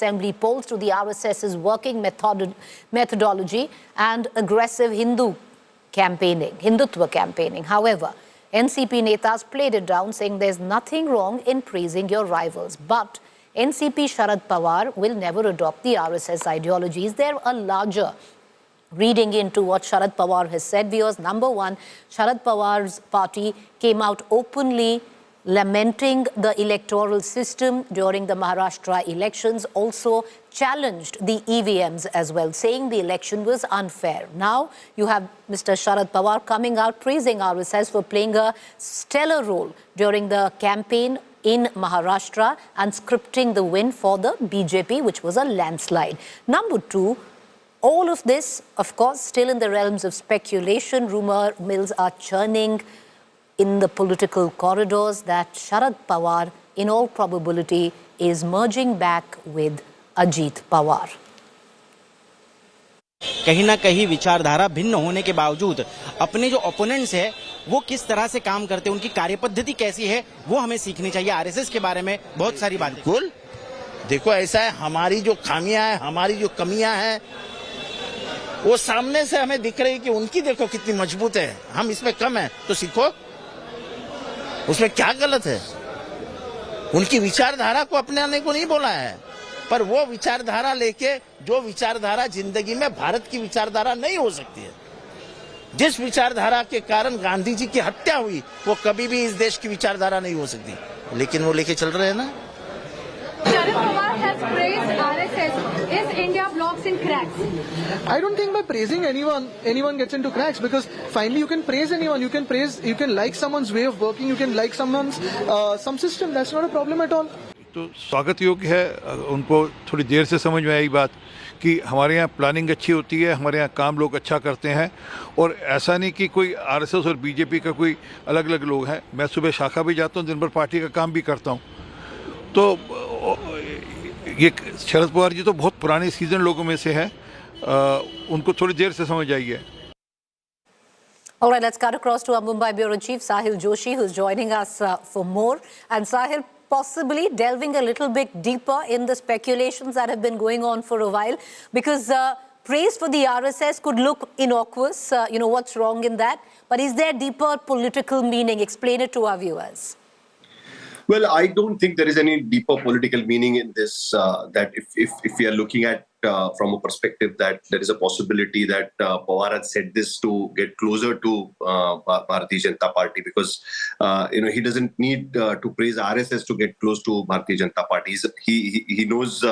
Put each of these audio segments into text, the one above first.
Assembly polls to the RSS's working methodology and aggressive Hindutva campaigning. However, NCP netas played it down, saying there's nothing wrong in praising your rivals. But NCP Sharad Pawar will never adopt the RSS ideology. Is there a larger reading into what Sharad Pawar has said? Viewers, number one, Sharad Pawar's party came out openly lamenting the electoral system during the Maharashtra elections, also challenged the EVMs as well, saying the election was unfair. Now you have Mr. Sharad Pawar coming out praising RSS for playing a stellar role during the campaign in Maharashtra and scripting the win for the BJP, which was a landslide. Number two, all of this, of course, still in the realms of speculation. Rumor mills are churning in the political corridors that Sharad Pawar, in all probability, is merging back with Ajit Pawar. कहीं ना कहीं विचारधारा भिन्न होने के बावजूद अपने जो ओपोनेंट्स है वो किस तरह से काम करते हैं, उनकी कार्यपद्धति कैसी है, वो हमें सीखनी चाहिए। आरएसएस के बारे में बहुत सारी बातें। बिल्कुल, देखो ऐसा है, हमारी जो खामियां हैं, हमारी जो कमियां हैं, वो सामने से हमें दिख रही कि उनकी देखो कितनी मजबूत है, हम इसमें कम है, तो सीखो, उसमें क्या गलत है। उनकी विचारधारा को अपनाने को नहीं बोला है, पर वो विचारधारा लेके जो विचारधारा जिंदगी में भारत की विचारधारा नहीं हो सकती है, जिस विचारधारा के कारण गांधी जी की हत्या हुई, वो कभी भी इस देश की विचारधारा नहीं हो सकती, लेकिन वो लेके चल रहे हैं ना। Sharad Pawar has praised RSS. Is India blocks in cracks? I don't think by praising anyone gets into cracks, because finally you can praise anyone. You can like someone's way of working. You can like someone's some system. That's not a problem at all. तो स्वागत योग्य है। उनको थोड़ी देर से समझ में आई बात कि हमारे यहाँ प्लानिंग अच्छी होती है, हमारे यहाँ काम लोग अच्छा करते हैं, और ऐसा नहीं कि कोई आरएसएस और बीजेपी का कोई अलग अलग लोग हैं। मैं सुबह शाखा भी जाता हूँ, दिन भर पार्टी का काम भी करता हूँ। तो ये शरद पवार जी तो बहुत पुराने सीजन लोगों में से हैं, उनको थोड़ी देर से समझ आई है। All right, let's cut across to our Mumbai Bureau Chief Sahil Joshi, who's joining us for more. And Sahil, possibly delving a little bit deeper in the speculations that have been going on for a while, because praise for the RSS could look innocuous. What's wrong in that? But is there deeper political meaning? Explain it to our viewers. Well, I don't think there is any deeper political meaning in this, that if we are looking at from a perspective that there is a possibility that Pawar had said this to get closer to Bharatiya Janata Party, because he doesn't need to praise RSS to get close to Bharatiya Janata Party. He knows,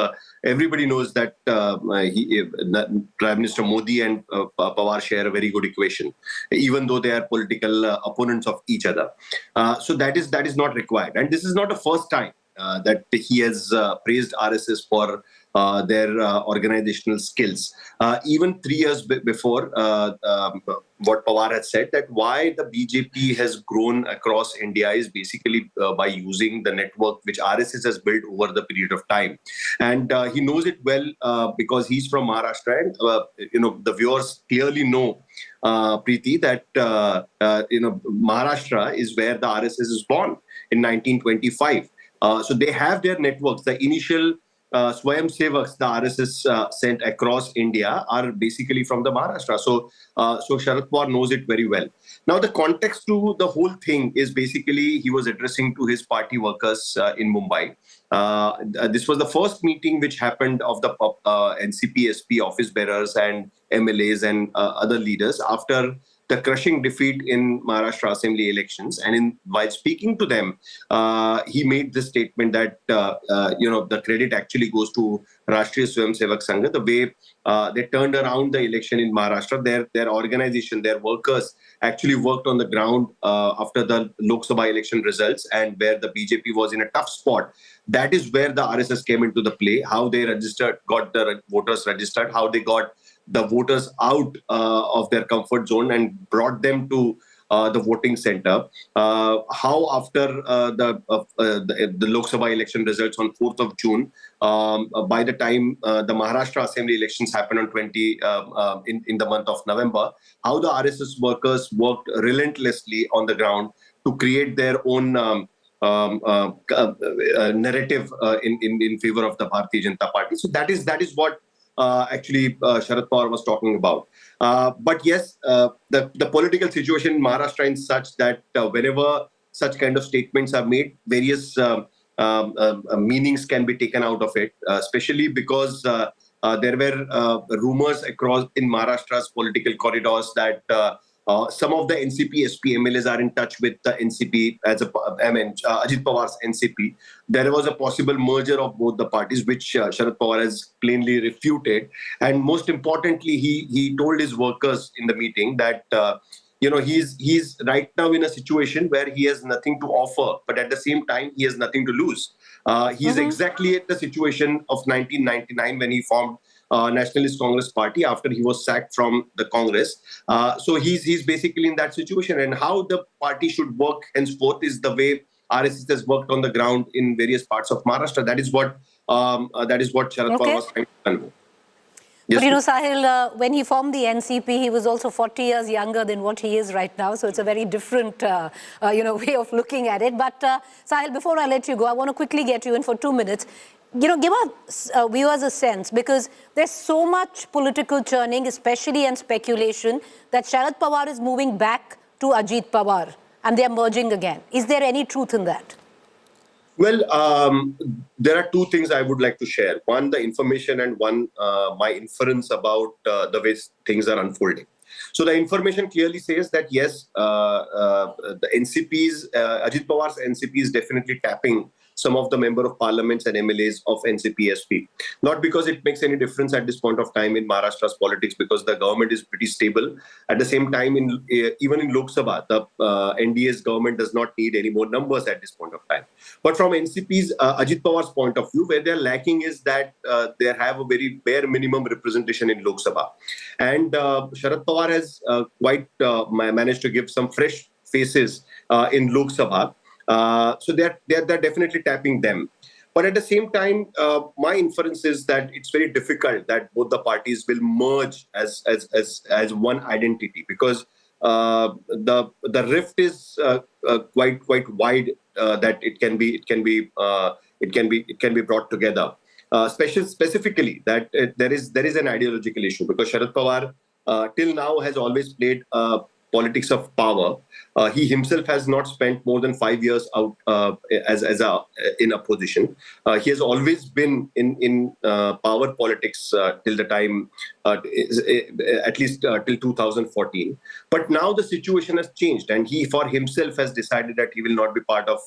everybody knows that Prime Minister Modi and Pawar share a very good equation, even though they are political opponents of each other. So that is not required, and this is not the first time that he has praised RSS for their organizational skills. Even 3 years before, what Pawar had said, that why the BJP has grown across India is basically by using the network which RSS has built over the period of time. And he knows it well because he's from Maharashtra, and the viewers clearly know, Preeti, that Maharashtra is where the RSS is born in 1925. So they have their networks. The initial Swayam Sevaks, the RSS sent across India, are basically from the Maharashtra. So Sharad Pawar knows it very well. Now, the context to the whole thing is basically he was addressing to his party workers in Mumbai. This was the first meeting which happened of the NCP, SP office bearers and MLAs and other leaders after the crushing defeat in Maharashtra Assembly elections. And while speaking to them, he made this statement that, the credit actually goes to Rashtriya Swayam Sevak Sangh, the way they turned around the election in Maharashtra. Their organization, their workers actually worked on the ground after the Lok Sabha election results, and where the BJP was in a tough spot. That is where the RSS came into the play, how they got the voters registered, how they got the voters out of their comfort zone and brought them to the voting center. How after the Lok Sabha election results on 4th of June, by the time the Maharashtra Assembly elections happened on in the month of November, how the RSS workers worked relentlessly on the ground to create their own narrative in favor of the Bharatiya Janata Party. So that is what actually Sharad Pawar was talking about. But yes, the political situation in Maharashtra is such that whenever such kind of statements are made, various meanings can be taken out of it, especially because there were rumors across in Maharashtra's political corridors that some of the NCP SP MLAs are in touch with the NCP Ajit Pawar's NCP. There was a possible merger of both the parties, which Sharad Pawar has plainly refuted. And most importantly, he told his workers in the meeting that he's right now in a situation where he has nothing to offer, but at the same time he has nothing to lose. He's exactly at the situation of 1999 when he formed Nationalist Congress Party after he was sacked from the Congress. So he's basically in that situation, and how the party should work henceforth is the way RSS has worked on the ground in various parts of Maharashtra. That is what Sharad Pawar was trying to convey. But Sahil, when he formed the NCP, he was also 40 years younger than what he is right now. So it's a very different, way of looking at it. But Sahil, before I let you go, I want to quickly get you in for 2 minutes. Give our viewers a sense, because there's so much political churning, especially and speculation, that Sharad Pawar is moving back to Ajit Pawar and they're merging again. Is there any truth in that? Well, there are two things I would like to share. One, the information, and one, my inference about the way things are unfolding. So the information clearly says that yes, the NCP's, Ajit Pawar's NCP is definitely tapping some of the member of parliaments and MLAs of NCP SP. Not because it makes any difference at this point of time in Maharashtra's politics, because the government is pretty stable. At the same time, even in Lok Sabha, the NDA's government does not need any more numbers at this point of time. But from NCP's Ajit Pawar's point of view, where they're lacking is that they have a very bare minimum representation in Lok Sabha. And Sharad Pawar has quite managed to give some fresh faces in Lok Sabha. So they're definitely tapping them. But at the same time, my inference is that it's very difficult that both the parties will merge as one identity, because the rift is quite wide that it can be brought together. Specifically that there is an ideological issue, because Sharad Pawar till now has always played politics of power. He himself has not spent more than 5 years out in opposition. He has always been in power politics till the time, at least till 2014. But now the situation has changed, and he for himself has decided that he will not be part of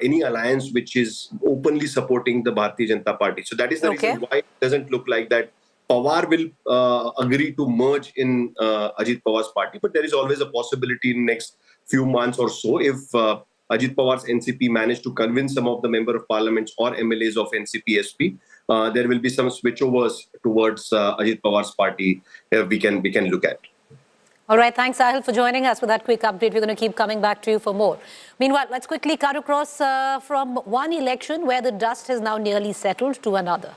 any alliance which is openly supporting the Bharatiya Janata Party. So that is the reason why it doesn't look like that Pawar will agree to merge in Ajit Pawar's party, but there is always a possibility in the next few months or so, if Ajit Pawar's NCP managed to convince some of the member of parliaments or MLAs of NCP SP, there will be some switchovers towards Ajit Pawar's party we can look at. All right, thanks Sahil for joining us for that quick update. We're going to keep coming back to you for more. Meanwhile, let's quickly cut across from one election where the dust has now nearly settled to another.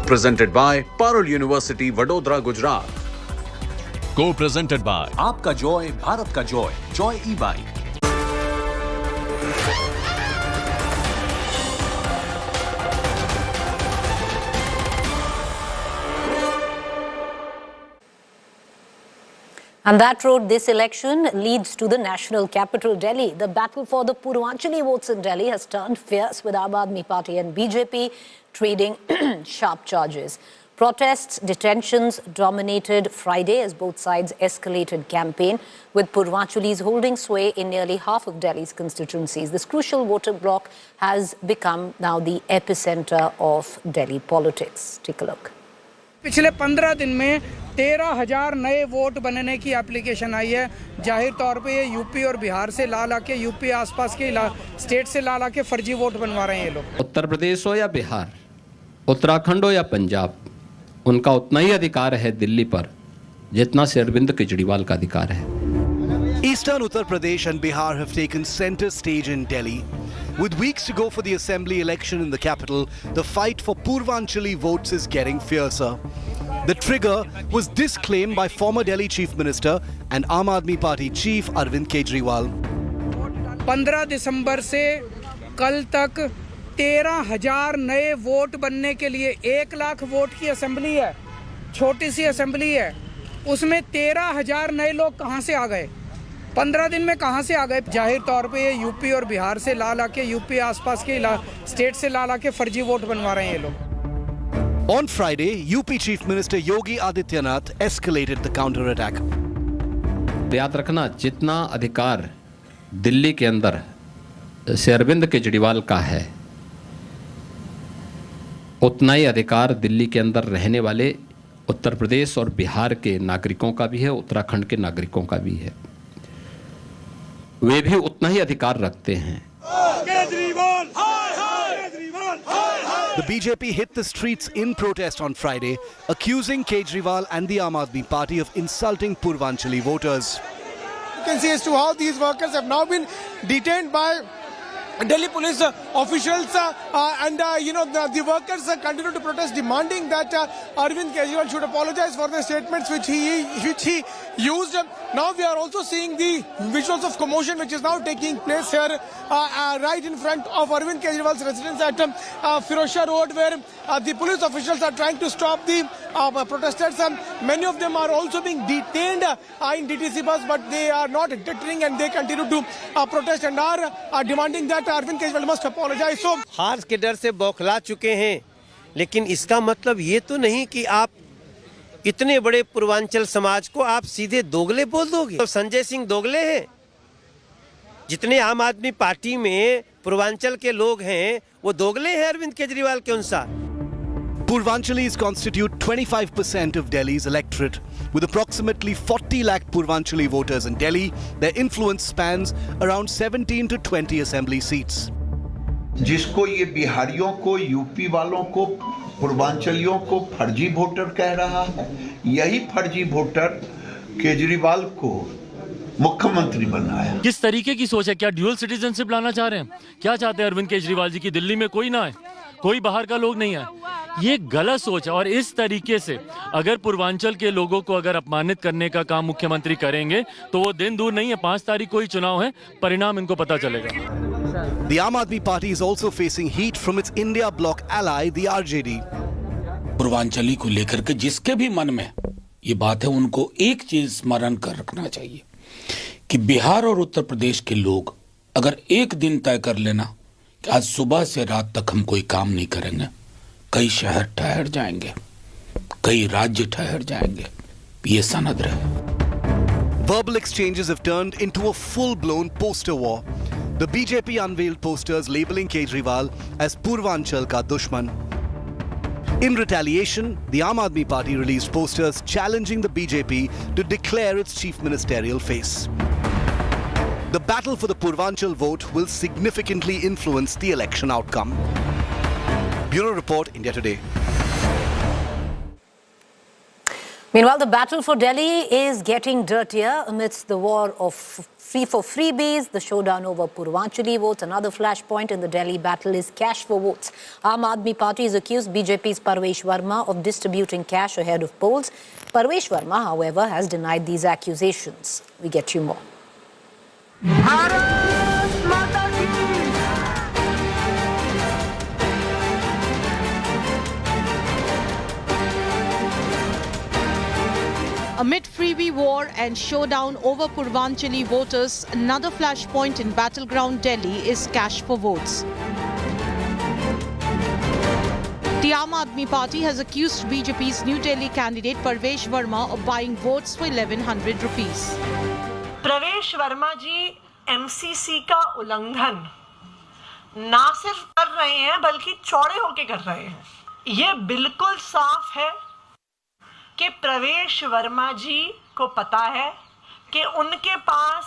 Presented by Parul University, Vadodara, Gujarat. Co-presented by Aapka Joy, Bharat Ka Joy, Joy E-Bike. And that road, this election leads to the national capital, Delhi. The battle for the Purvanchali votes in Delhi has turned fierce, with Aam Aadmi Party and BJP trading sharp charges. Protests, detentions dominated Friday as both sides escalated campaign, with Purvanchalis holding sway in nearly half of Delhi's constituencies. This crucial voter bloc has become now the epicenter of Delhi politics. Take a look. पिछले 15 दिन में 13,000 नए vote बनने की application आई है। जाहिर तौर पे ये यूपी और बिहार से ला के यूपी आसपास के स्टेट से ला के फर्जी वोट बनवा रहे हैं ये लोग। उत्तर प्रदेश हो या बिहार, उत्तराखंड हो या पंजाब, उनका उतना ही अधिकार है दिल्ली पर जितना से अरविंद केजरीवाल का अधिकार है। Eastern Uttar Pradesh and Bihar have taken center stage in Delhi. With weeks to go for the assembly election in the capital, the fight for Purvanchali votes is getting fiercer. The trigger was this claim by former Delhi Chief Minister and Aam Aadmi Party Chief Arvind Kejriwal. 15 दिसंबर से कल तक 13,000 नए vote बनने के लिए 1 lakh vote की assembly है, छोटी सी असेंबली है, उसमें 13,000 नए लोग कहां से आ गए? 15 दिन में कहां से आ गए? जाहिर तौर पे ये यूपी और बिहार से ला के यूपी आसपास के स्टेट से ला के फर्जी वोट बनवा रहे हैं ये लोग। On Friday, UP Chief Minister Yogi Adityanath escalated the counter-attack. याद रखना, जितना अधिकार दिल्ली के अंदर से अरविंद केजरीवाल का है, उतना ही अधिकार दिल्ली के अंदर रहने वाले उत्तर प्रदेश और बिहार के नागरिकों का भी है, उत्तराखंड के नागरिकों का भी है। वे भी उतना ही अधिकार रखते हैं। The BJP hit the streets in protest on Friday, accusing Kejriwal and the Aam Aadmi Party of insulting Purvanchali voters. You can see as to how these workers have now been detained by Delhi police officials and the workers continue to protest, demanding that Arvind Kejriwal should apologize for the statements which he used. Now we are also seeing the visuals of commotion which is now taking place here right in front of Arvind Kejriwal's residence at Firozshah Road, where the police officials are trying to stop the protesters. Many of them are also being detained in DTC bus, but they are not deterring and they continue to protest and are demanding that Arvind Kejriwal must apologize. So हार के डर से बौखला चुके हैं, लेकिन इसका मतलब ये तो नहीं कि आप इतने बड़े पूर्वांचल समाज को आप सीधे दोगले बोल दोगे। तो संजय सिंह दोगले हैं? जितने आम आदमी पार्टी में पूर्वांचल के लोग हैं वो दोगले हैं अरविंद केजरीवाल के अनुसार। Purvanchalis constitute 25% of Delhi's electorate. With approximately 40 lakh Purvanchali voters in Delhi, their influence spans around 17 to 20 assembly seats. जिसको ये बिहारियों को, यूपी वालों को, पूर्वांचलियों को फर्जी वोटर कह रहा है, यही फर्जी वोटर केजरीवाल को मुख्यमंत्री बनाया। किस तरीके की सोच है? क्या ड्यूअल सिटीजनशिप लाना चाह रहे हैं? क्या चाहते हैं अरविंद केजरीवाल जी की दिल्ली में कोई ना आए, कोई बाहर का लोग नहीं आए? ये गलत सोच है। और इस तरीके से अगर पूर्वांचल के लोगों को अगर अपमानित करने का काम मुख्यमंत्री करेंगे तो वो दिन दूर नहीं है, 5 तारीख को ही चुनाव है, परिणाम इनको पता चलेगा। The Aam Aadmi Party is also facing heat from its India bloc ally, the RJD. Purvanchali को लेकर के जिसके भी मन में ये बात है, उनको एक चीज स्मरण कर रखना चाहिए कि बिहार और उत्तर प्रदेश के लोग अगर एक दिन तय कर लेना कि आज सुबह से रात तक हम कोई काम नहीं करेंगे, कई शहर ठहर जाएंगे, कई राज्य ठहर जाएंगे, ये सनद रहे। Verbal exchanges have turned into a full-blown poster war. The BJP unveiled posters labeling Kejriwal as Purvanchal ka dushman. In retaliation, the Aam Aadmi Party released posters challenging the BJP to declare its chief ministerial face. The battle for the Purvanchal vote will significantly influence the election outcome. Bureau Report, India Today. Meanwhile, the battle for Delhi is getting dirtier amidst the war of for freebies, the showdown over Purvanchali votes. Another flashpoint in the Delhi battle is cash for votes. Aam Aadmi Party has accused BJP's Parvesh Verma of distributing cash ahead of polls. Parvesh Verma, however, has denied these accusations. We get you more. Amid freebie war and showdown over Purvanchali voters, another flashpoint in battleground Delhi is cash for votes. The Aam Aadmi Party has accused BJP's New Delhi candidate Parvesh Verma of buying votes for 1100 rupees. प्रवेश वर्मा जी MCC का उल्लंघन ना सिर्फ कर रहे हैं बल्कि चौड़े होके कर रहे हैं। ये बिल्कुल साफ है कि प्रवेश वर्मा जी को पता है कि उनके पास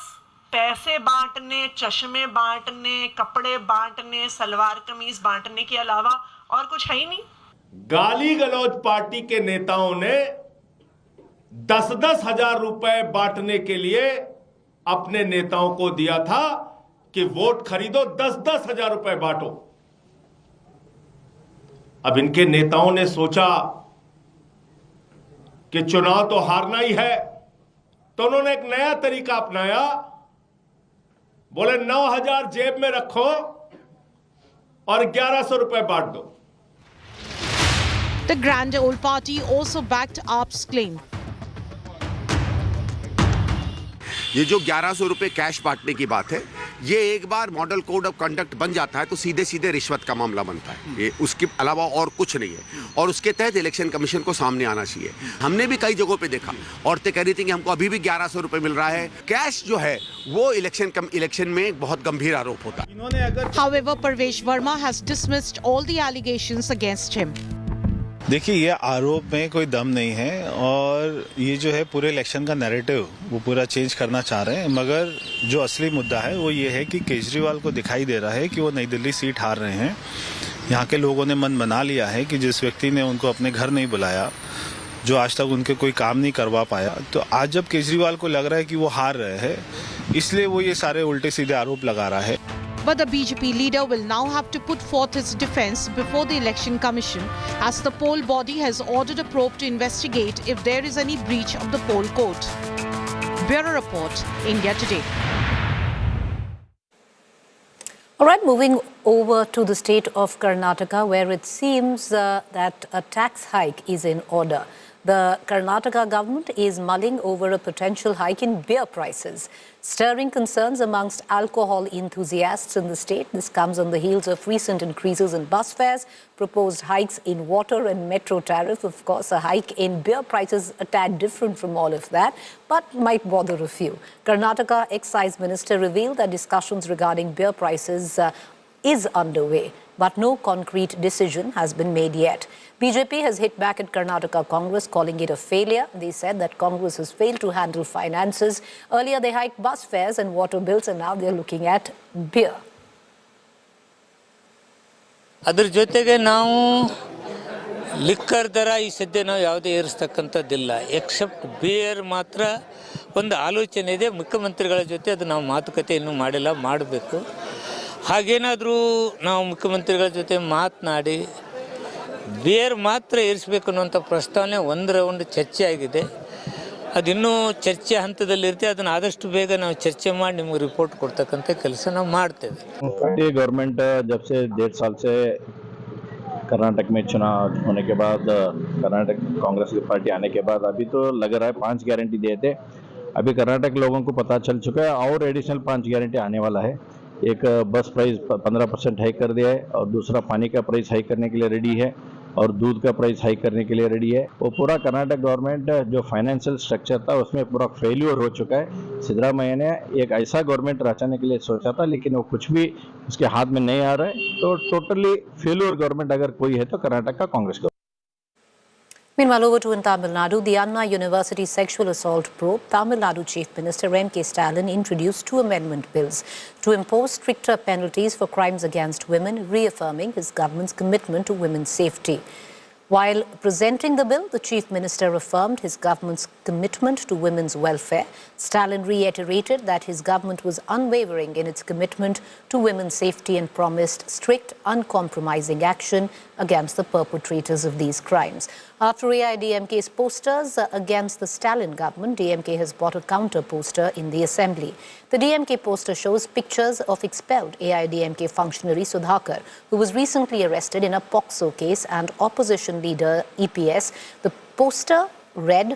पैसे बांटने, चश्मे बांटने, कपड़े बांटने, सलवार कमीज बांटने के अलावा और कुछ है ही नहीं। गाली गलौज पार्टी के नेताओं ने 10-10 हजार रुपए बांटने के लिए अपने नेताओं को दिया था कि वोट खरीदो, 10-10 हजार रुपए बांटो। अब इनके नेताओं ने सोचा कि चुनाव तो हारना ही है, तो उन्होंने एक नया तरीका अपनाया बोले 9,000 जेब में रखो और 1,100 रुपए बांट दो। The Grand Old Party also backed AAP's claim. ये जो 1,100 रुपए कैश बांटने की बात है, ये एक बार मॉडल कोड ऑफ कंडक्ट बन जाता है तो सीधे सीधे रिश्वत का मामला बनता है। ये उसके अलावा और कुछ नहीं है और उसके तहत इलेक्शन कमीशन को सामने आना चाहिए। हमने भी कई जगहों पे देखा, औरतें कह रही थी कि हमको अभी भी 1,100 रुपए मिल रहा है। कैश जो है वो इलेक्शन में बहुत गंभीर आरोप होता है। However, Parvesh Verma has dismissed all the allegations against him. देखिए, ये आरोप में कोई दम नहीं है और ये जो है पूरे इलेक्शन का नैरेटिव वो पूरा चेंज करना चाह रहे हैं, मगर जो असली मुद्दा है वो ये है कि केजरीवाल को दिखाई दे रहा है कि वो नई दिल्ली सीट हार रहे हैं। यहाँ के लोगों ने मन बना लिया है कि जिस व्यक्ति ने उनको अपने घर नहीं बुलाया, जो आज तक उनके कोई काम नहीं करवा पाया, तो आज जब केजरीवाल को लग रहा है कि वो हार रहे हैं, इसलिए वो ये सारे उल्टे सीधे आरोप लगा रहा है। But the BJP leader will now have to put forth his defense before the Election Commission, as the poll body has ordered a probe to investigate if there is any breach of the poll code. Bureau Report, India Today. All right, moving over to the state of Karnataka, where it seems that a tax hike is in order. The Karnataka government is mulling over a potential hike in beer prices, stirring concerns amongst alcohol enthusiasts in the state. This comes on the heels of recent increases in bus fares, proposed hikes in water and metro tariff. Of course, a hike in beer prices a tad different from all of that, but might bother a few. Karnataka Excise Minister revealed that discussions regarding beer prices is underway, but no concrete decision has been made yet. BJP has hit back at Karnataka Congress, calling it a failure. They said that Congress has failed to handle finances. Earlier, they hiked bus fares and water bills, and now they're looking at beer. ಅದರ ಜೊತೆಗೆ ನಾವು liquor ದರ ಈ ಸದ್ಯ ನಾವು ಯಾವುದೇ ಏರಿಸ್ತಕ್ಕಂಥದ್ದಿಲ್ಲ, accept beer ಮಾತ್ರ ಒಂದು ಆಲೋಚನೆ ಇದೆ. ಮುಖ್ಯಮಂತ್ರಿಗಳ ಜೊತೆ ಅದು ನಾವು ಮಾತುಕತೆ ಇನ್ನೂ ಮಾಡಿಲ್ಲ, ಮಾಡಬೇಕು. ಹಾಗೇನಾದರೂ ನಾವು ಮುಖ್ಯಮಂತ್ರಿಗಳ ಜೊತೆ ಮಾತನಾಡಿ ಬಿಯರ್ ಮಾತ್ರ ಏರಿಸಬೇಕು ಅನ್ನುವಂಥ ಪ್ರಸ್ತಾವನೆ ಒಂದು ರೌಂಡ್ ಚರ್ಚೆ ಆಗಿದೆ. ಅದಿನ್ನೂ ಚರ್ಚೆ ಹಂತದಲ್ಲಿರುತ್ತೆ. ಅದನ್ನು ಆದಷ್ಟು ಬೇಗ ನಾವು ಚರ್ಚೆ ಮಾಡಿ ನಿಮಗೆ ರಿಪೋರ್ಟ್ ಕೊಡ್ತಕ್ಕಂಥ ಕೆಲಸ ನಾವು ಮಾಡ್ತೇವೆ. गवर्नमेंट जब से 1.5 साल से कर्नाटक में चुनाव होने के बाद, कर्नाटक कांग्रेस की पार्टी आने के बाद अभी तो लग रहा है 5 गारंटी दिए थे. अभी कर्नाटक लोगों को पता चल चुका है और एडिशनल 5 गारंटी आने वाला है. एक बस प्राइस 15% हाइक कर दिया है और दूसरा पानी का प्राइस हाइक करने के लिए रेडी है और दूध का प्राइस हाइक करने के लिए रेडी है. वो पूरा कर्नाटक गवर्नमेंट जो फाइनेंशियल स्ट्रक्चर था उसमें पूरा फेल्यूर हो चुका है. सिद्धरामैया ने एक ऐसा गवर्नमेंट रचाने के लिए सोचा था, लेकिन वो कुछ भी उसके हाथ में नहीं आ रहा है. तो टोटली फेल्यूर गवर्नमेंट अगर कोई है तो कर्नाटक का Congress government. Meanwhile, over to in Tamil Nadu, the Anna University sexual assault probe, Tamil Nadu Chief Minister M.K. Stalin introduced 2 amendment bills to impose stricter penalties for crimes against women, reaffirming his government's commitment to women's safety. While presenting the bill, the Chief Minister affirmed his government's commitment to women's welfare. Stalin reiterated that his government was unwavering in its commitment to women's safety and promised strict, uncompromising action against the perpetrators of these crimes. After AIDMK's posters against the Stalin government, DMK has bought a counter poster in the assembly. The DMK poster shows pictures of expelled AIDMK functionary Sudhakar, who was recently arrested in a POCSO case, and opposition leader EPS. The poster read,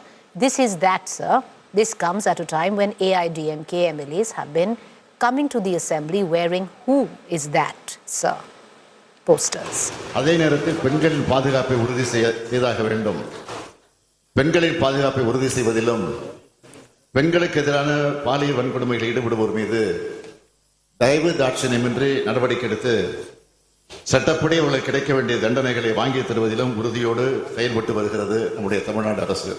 "This is that, sir." This comes at a time when AIDMK MLAs have been coming to the assembly wearing "Who is that, sir?" posters. அதே நேரத்தில் பெண்களின் பாதுகாப்பை உறுதி செய்தாக வேண்டும். பெண்களின் பாதுகாப்பை உறுதி செய்வதிலும் பெண்களுக்கு எதிரான பாலியல் வன்கொடுமைகளில் ஈடுபடுவோர் மீது தயவு தாட்சணியமின்றி நடவடிக்கை எடுத்து சட்டப்படி அவர்களுக்கு கிடைக்க வேண்டிய தண்டனைகளை வாங்கி தருவதிலும் உறுதியோடு செயல்பட்டு வருகிறது நம்முடைய தமிழ்நாடு அரசு.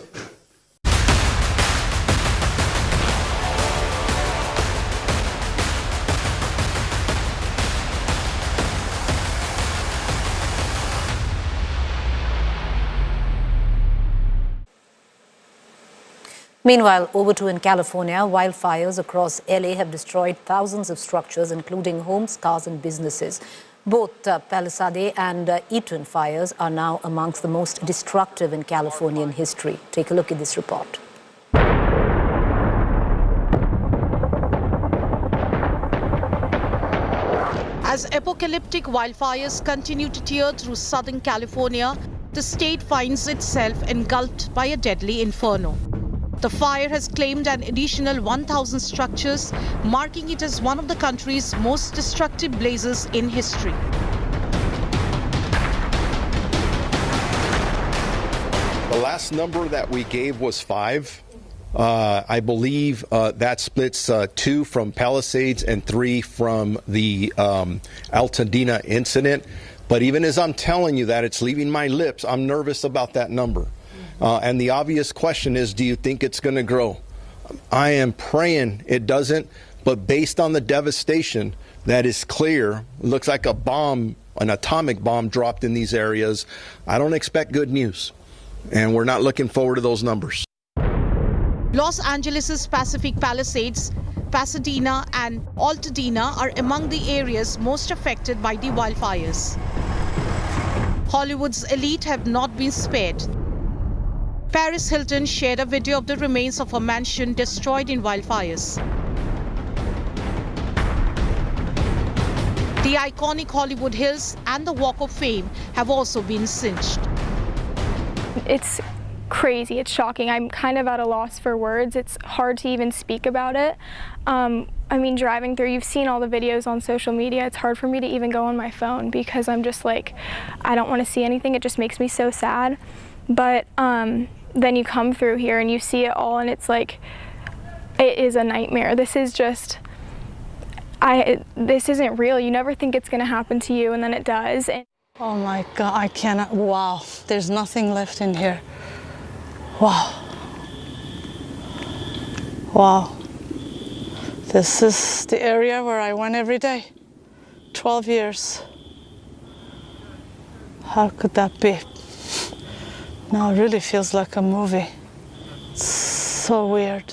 Meanwhile, over to in California, wildfires across LA have destroyed thousands of structures, including homes, cars and businesses. Both Palisade and Eaton fires are now amongst the most destructive in Californian history. Take a look at this report. As apocalyptic wildfires continue to tear through Southern California, the state finds itself engulfed by a deadly inferno. The fire has claimed an additional 1,000 structures, marking it as one of the country's most destructive blazes in history. The last number that we gave was 5. I believe that splits 2 from Palisades and 3 from the Altadena incident. But even as I'm telling you that, it's leaving my lips, I'm nervous about that number. And the obvious question is, do you think it's going to grow? I am praying it doesn't, but based on the devastation that is clear, it looks like a bomb, an atomic bomb dropped in these areas. I don't expect good news, and we're not looking forward to those numbers. Los Angeles' Pacific Palisades, Pasadena and Altadena are among the areas most affected by the wildfires. Hollywood's elite have not been spared. Paris Hilton shared a video of the remains of a mansion destroyed in wildfires. The iconic Hollywood Hills and the Walk of Fame have also been singed. It's crazy, it's shocking. I'm kind of at a loss for words. It's hard to even speak about it. I mean, driving through, you've seen all the videos on social media. It's hard for me to even go on my phone because I'm just like, I don't want to see anything. It just makes me so sad. But then you come through here and you see it all, and it's like, it is a nightmare. This is just, this isn't real. You never think it's going to happen to you, and then it does. Oh my God, I cannot, wow. There's nothing left in here. Wow. Wow. This is the area where I went every day. 12 years. How could that be? Now it really feels like a movie. It's so weird.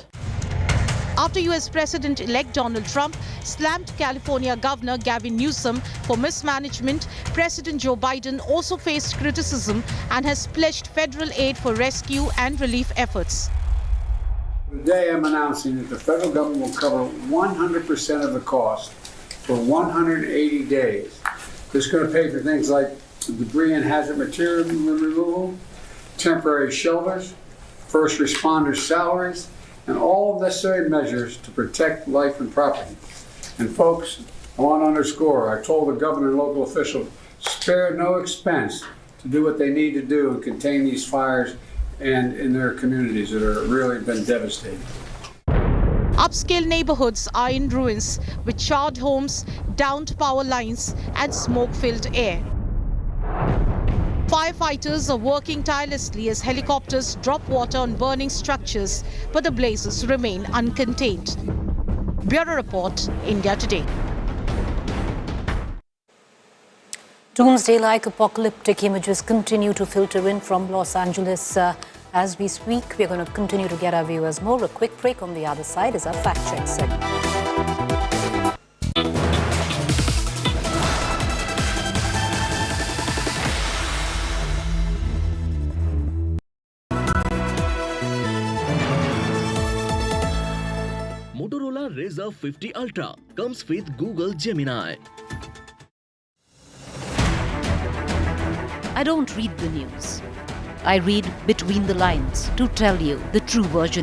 After US President-elect Donald Trump slammed California Governor Gavin Newsom for mismanagement, President Joe Biden also faced criticism and has pledged federal aid for rescue and relief efforts. Today I'm announcing that the federal government will cover 100% of the cost for 180 days. This is going to pay for things like debris and hazard material removal, temporary shelters, first responders' salaries, and all necessary measures to protect life and property. And folks, I want to underscore, I told the governor and local officials, spare no expense to do what they need to do and contain these fires and in their communities that are really been devastating. Upscale neighborhoods are in ruins with charred homes, downed power lines and smoke-filled air. Firefighters are working tirelessly as helicopters drop water on burning structures, but the blazes remain uncontained. Bureau Report, India Today. Doomsday-like apocalyptic images continue to filter in from Los Angeles as we speak. We're going to continue to get our viewers more. A quick break. On the other side is our fact check segment. Motorola Razr 50 Ultra comes with Google Gemini. I don't read the news. I read between the lines to tell you the true version.